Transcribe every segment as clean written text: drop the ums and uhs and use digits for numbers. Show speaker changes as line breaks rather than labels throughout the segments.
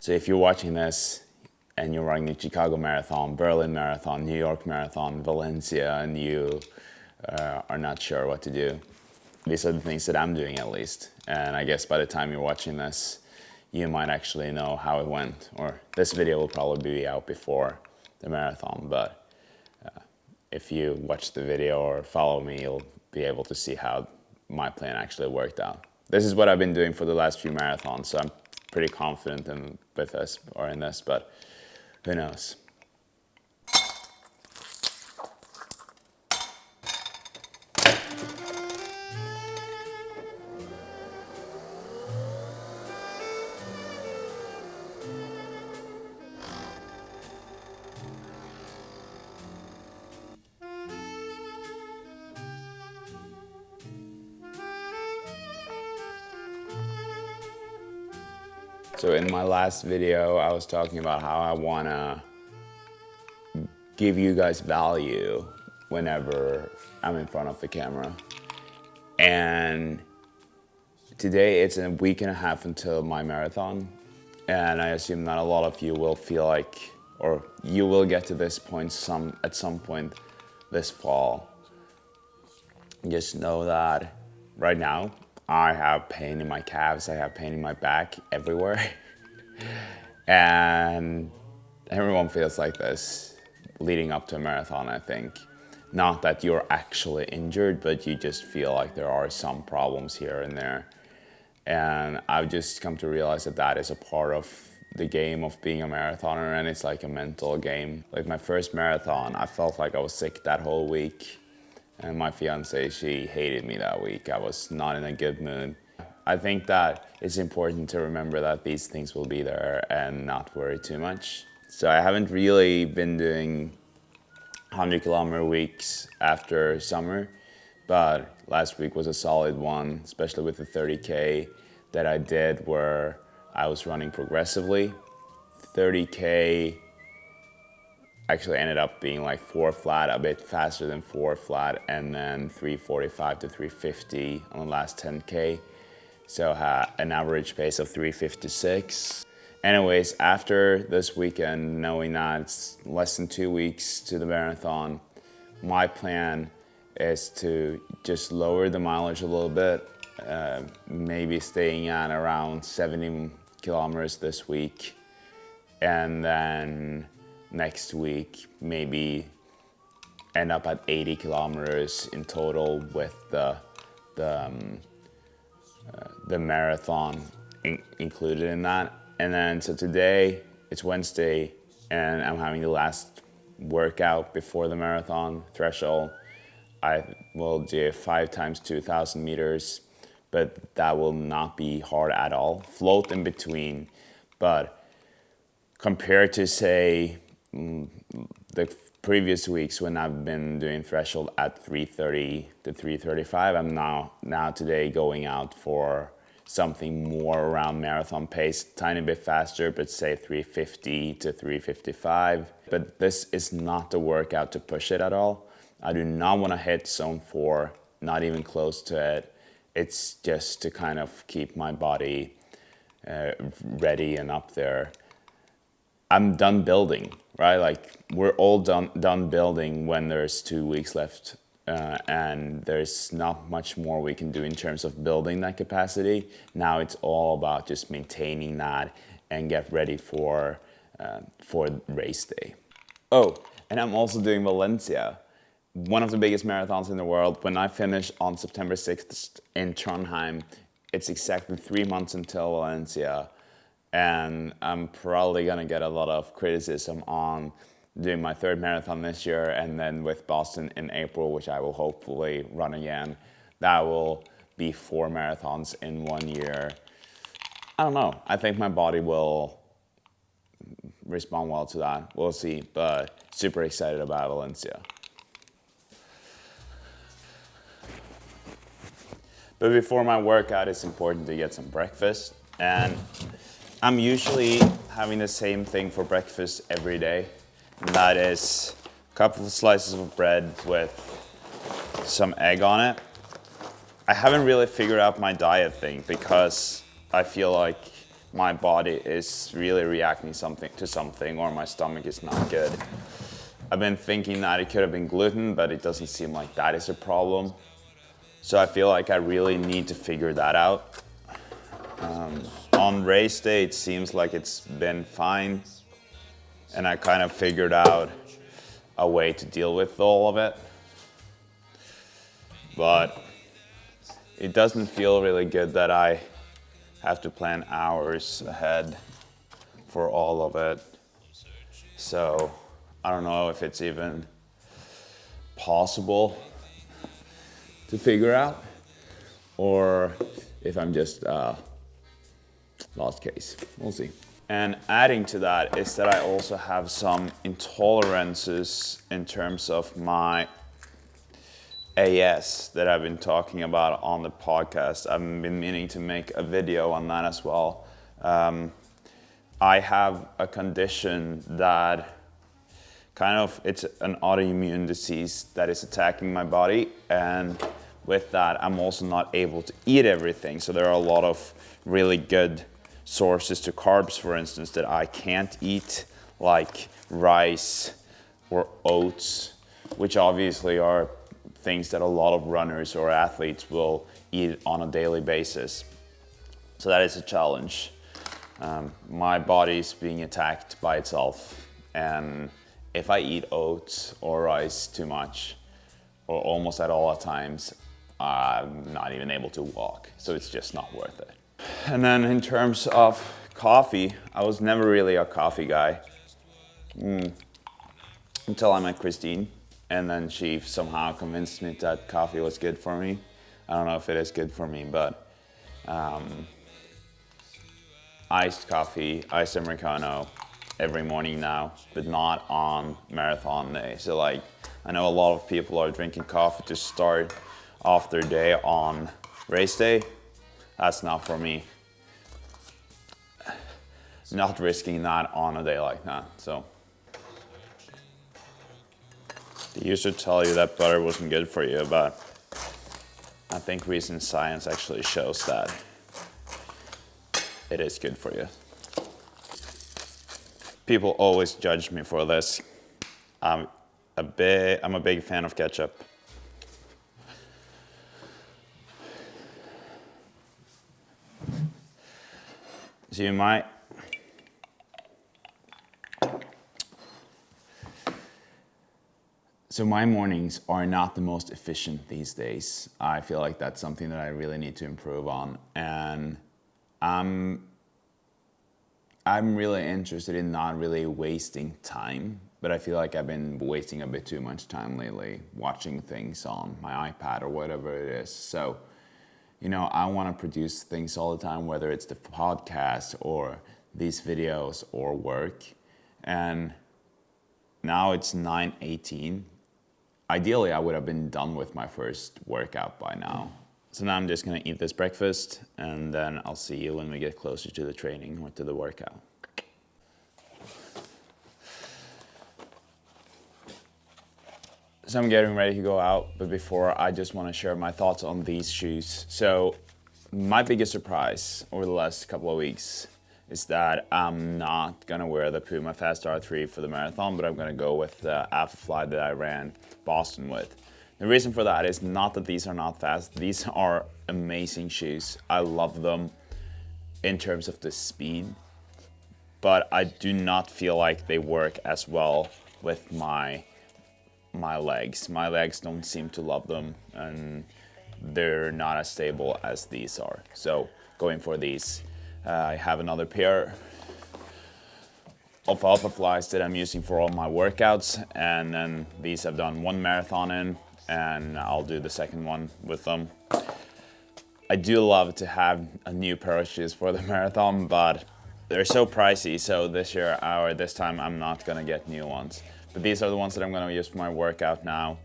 So if you're watching this and you're running the Chicago Marathon, Berlin Marathon, New York Marathon, Valencia, and you are not sure what to do, these are the things that I'm doing at least. And I guess by the time you're watching this, you might actually know how it went. Or this video will probably be out before the marathon, but if you watch the video or follow me, you'll be able to see how my plan actually worked out. This is what I've been doing for the last few marathons, so I'm pretty confident in this, but who knows? So in my last video, I was talking about how I wanna give you guys value whenever I'm in front of the camera. And today it's a week and a half until my marathon. And I assume that a lot of you will feel like, or you will get to this point at some point this fall. Just know that right now, I have pain in my calves, I have pain in my back, everywhere. And everyone feels like this leading up to a marathon, I think. Not that you're actually injured, but you just feel like there are some problems here and there. And I've just come to realize that that is a part of the game of being a marathoner, and it's like a mental game. Like my first marathon, I felt like I was sick that whole week. And my fiance, she hated me that week. I was not in a good mood. I think that it's important to remember that these things will be there and not worry too much. So I haven't really been doing 100-kilometer weeks after summer, but last week was a solid one, especially with the 30K that I did where I was running progressively. 30K actually ended up being like 4 flat, a bit faster than 4 flat, and then 345 to 350 on the last 10K. So an average pace of 356. Anyways, after this weekend, knowing that it's less than 2 weeks to the marathon, my plan is to just lower the mileage a little bit, maybe staying at around 70 kilometers this week, and then next week maybe end up at 80 kilometers in total with the marathon included in that. And then so today it's Wednesday and I'm having the last workout before the marathon threshold. I will do 5 times 2,000 meters, but that will not be hard at all. Float in between, but compared to say the previous weeks when I've been doing threshold at 330 to 335, I'm now today going out for something more around marathon pace, tiny bit faster, but say 350 to 355. But this is not the workout to push it at all. I do not want to hit zone 4, not even close to it. It's just to kind of keep my body ready and up there. I'm done building, right? Like we're all done building when there's 2 weeks left, and there's not much more we can do in terms of building that capacity. Now it's all about just maintaining that and get ready for race day. Oh, and I'm also doing Valencia, one of the biggest marathons in the world. When I finish on September 6th in Trondheim, it's exactly 3 months until Valencia. And I'm probably gonna get a lot of criticism on doing my 3rd marathon this year, and then with Boston in April, which I will hopefully run again. That will be 4 marathons in 1 year. I don't know, I think my body will respond well to that. We'll see, but super excited about Valencia. But before my workout, it's important to get some breakfast, and I'm usually having the same thing for breakfast every day, and that is a couple of slices of bread with some egg on it. I haven't really figured out my diet thing because I feel like my body is really reacting to something, or my stomach is not good. I've been thinking that it could have been gluten, but it doesn't seem like that is a problem. So I feel like I really need to figure that out. On race day, it seems like it's been fine, and I kind of figured out a way to deal with all of it. But it doesn't feel really good that I have to plan hours ahead for all of it. So I don't know if it's even possible to figure out, or if I'm just lost case. We'll see. And adding to that is that I also have some intolerances in terms of my AS that I've been talking about on the podcast. I've been meaning to make a video on that as well. I have a condition that it's an autoimmune disease that is attacking my body, and with that I'm also not able to eat everything. So there are a lot of really good sources to carbs, for instance, that I can't eat, like rice or oats, which obviously are things that a lot of runners or athletes will eat on a daily basis. So that is a challenge. My body's being attacked by itself, and if I eat oats or rice too much, or almost at all times, I'm not even able to walk. So it's just not worth it. And then in terms of coffee, I was never really a coffee guy until I met Christine, and then she somehow convinced me that coffee was good for me. I don't know if it is good for me, but iced coffee, iced Americano every morning now, but not on marathon day. So like, I know a lot of people are drinking coffee to start off their day on race day. That's not for me. Not risking that on a day like that. So they used to tell you that butter wasn't good for you, but I think recent science actually shows that it is good for you. People always judge me for this. I'm a big fan of ketchup. So my mornings are not the most efficient these days. I feel like that's something that I really need to improve on. And I'm really interested in not really wasting time, but I feel like I've been wasting a bit too much time lately watching things on my iPad or whatever it is. So, I want to produce things all the time, whether it's the podcast or these videos or work. And now it's 9:18. Ideally, I would have been done with my first workout by now. So now I'm just gonna eat this breakfast, and then I'll see you when we get closer to the training or to the workout. So I'm getting ready to go out, but before, I just want to share my thoughts on these shoes. So my biggest surprise over the last couple of weeks is that I'm not gonna wear the Puma Fast R3 for the marathon, but I'm gonna go with the Alphafly that I ran Boston with. The reason for that is not that these are not fast. These are amazing shoes. I love them in terms of the speed, but I do not feel like they work as well with my legs. My legs don't seem to love them, and they're not as stable as these are. So going for these. I have another pair of Alphaflys that I'm using for all my workouts, and then these I've done one marathon in, and I'll do the second one with them. I do love to have a new pair of shoes for the marathon, but they're so pricey, so this time I'm not gonna get new ones. But these are the ones that I'm gonna use for my workout now.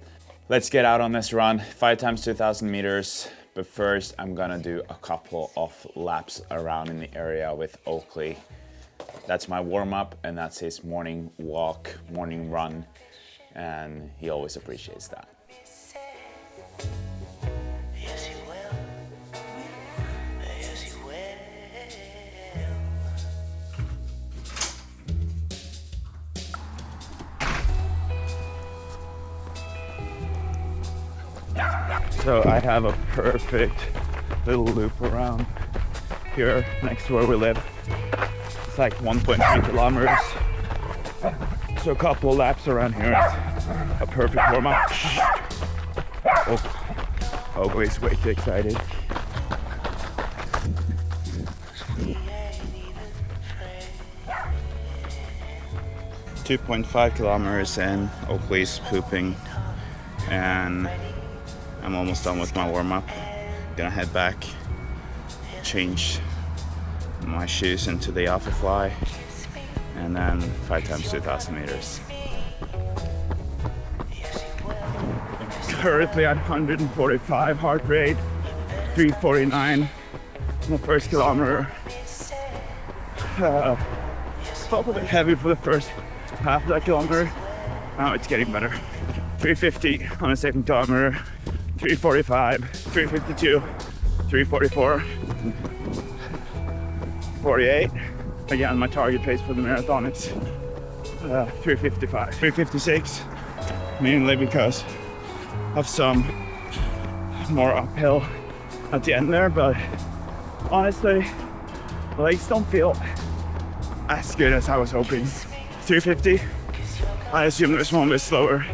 Let's get out on this run, 5 times 2,000 meters. But first, I'm gonna do a couple of laps around in the area with Oakley. That's my warm-up, and that's his morning walk, morning run, and he always appreciates that.
So I have a perfect little loop around here next to where we live. It's like 1.3 kilometers. So a couple laps around here is a perfect warm-up. Oh, always way too excited. .5 kilometers in, Oakley's pooping, and I'm almost done with my warm-up. Gonna head back, change my shoes into the Alpha Fly, and then 5 times 2,000 meters. Currently at 145 heart rate, 349 on the first kilometer. Felt a bit heavy for the first half of that kilometer. Now it's getting better. 350 on the second kilometer, 345, 352, 344, 48. Again, my target pace for the marathon is 355, 356, mainly because of some more uphill at the end there, but honestly, the legs don't feel as good as I was hoping. 350, I assume this one was slower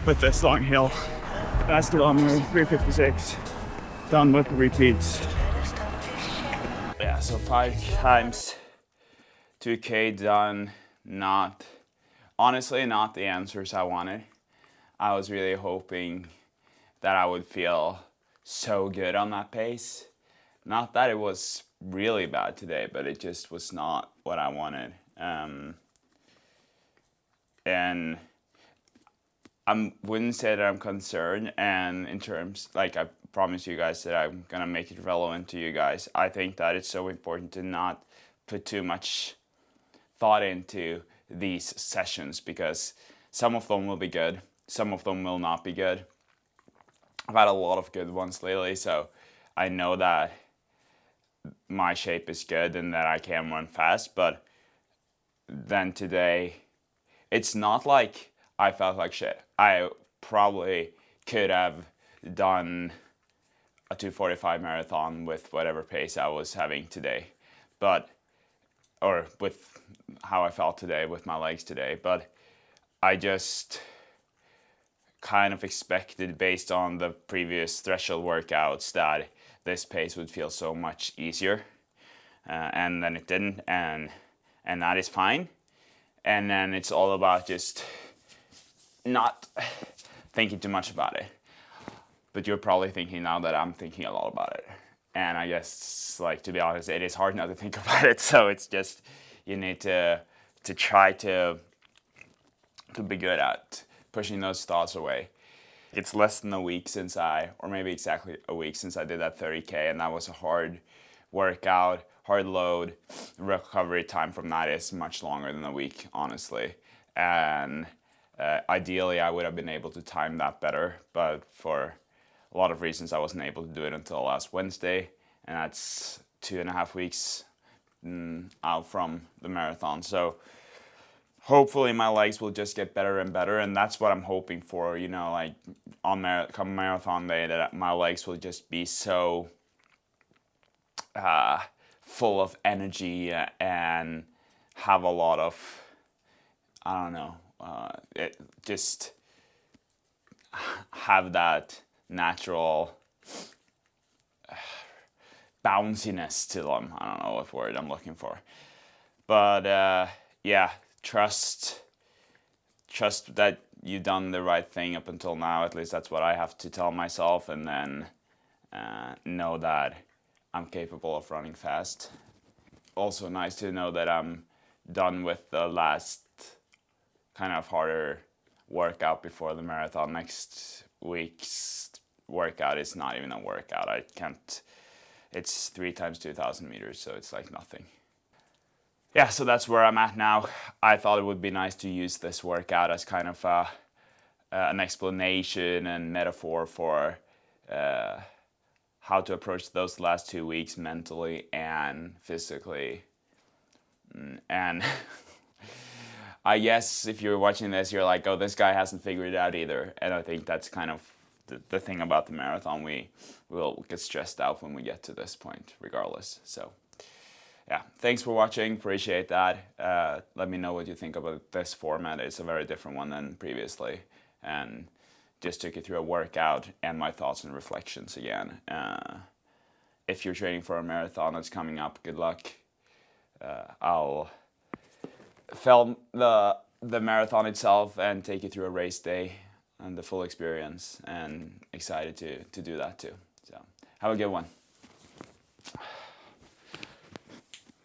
with this long hill. Last kilometer, 356, done with the repeats. Yeah, so 5 times 2K done, honestly not the answers I wanted. I was really hoping that I would feel so good on that pace. Not that it was really bad today, but it just was not what I wanted. And I wouldn't say that I'm concerned, and in terms, like I promise you guys that I'm gonna make it relevant to you guys. I think that it's so important to not put too much thought into these sessions, because some of them will be good, some of them will not be good. I've had a lot of good ones lately, so I know that my shape is good and that I can run fast, but then today, it's not like I felt like shit. I probably could have done a 2:45 marathon with whatever pace I was having today, or with how I felt today with my legs today, but I just kind of expected, based on the previous threshold workouts, that this pace would feel so much easier, and then it didn't, and that is fine. And then it's all about just not thinking too much about it. But you're probably thinking now that I'm thinking a lot about it. And I guess, like, to be honest, it is hard not to think about it. So it's just, you need to try to be good at pushing those thoughts away. It's less than a week since or maybe exactly a week since I did that 30K, and that was a hard workout, hard load. Recovery time from that is much longer than a week, honestly. And ideally, I would have been able to time that better, but for a lot of reasons, I wasn't able to do it until last Wednesday, and that's 2.5 weeks out from the marathon. So hopefully my legs will just get better and better, and that's what I'm hoping for, you know, like come marathon day, that my legs will just be so full of energy and have a lot of, I don't know, just have that natural bounciness to them. I don't know what word I'm looking for. But yeah, trust that you've done the right thing up until now. At least that's what I have to tell myself, and then know that I'm capable of running fast. Also nice to know that I'm done with the last kind of harder workout before the marathon. Next week's workout is not even a workout. It's 3 times 2,000 meters, so it's like nothing. Yeah, so that's where I'm at now. I thought it would be nice to use this workout as kind of an explanation and metaphor for how to approach those last 2 weeks mentally and physically. And I guess if you're watching this, you're like, oh, this guy hasn't figured it out either. And I think that's kind of the thing about the marathon. We will get stressed out when we get to this point, regardless. So yeah, thanks for watching. Appreciate that. Let me know what you think about this format. It's a very different one than previously, and just took you through a workout and my thoughts and reflections again. If you're training for a marathon that's coming up, good luck. I'll film the marathon itself and take you through a race day and the full experience, and excited to do that too. So have a good one.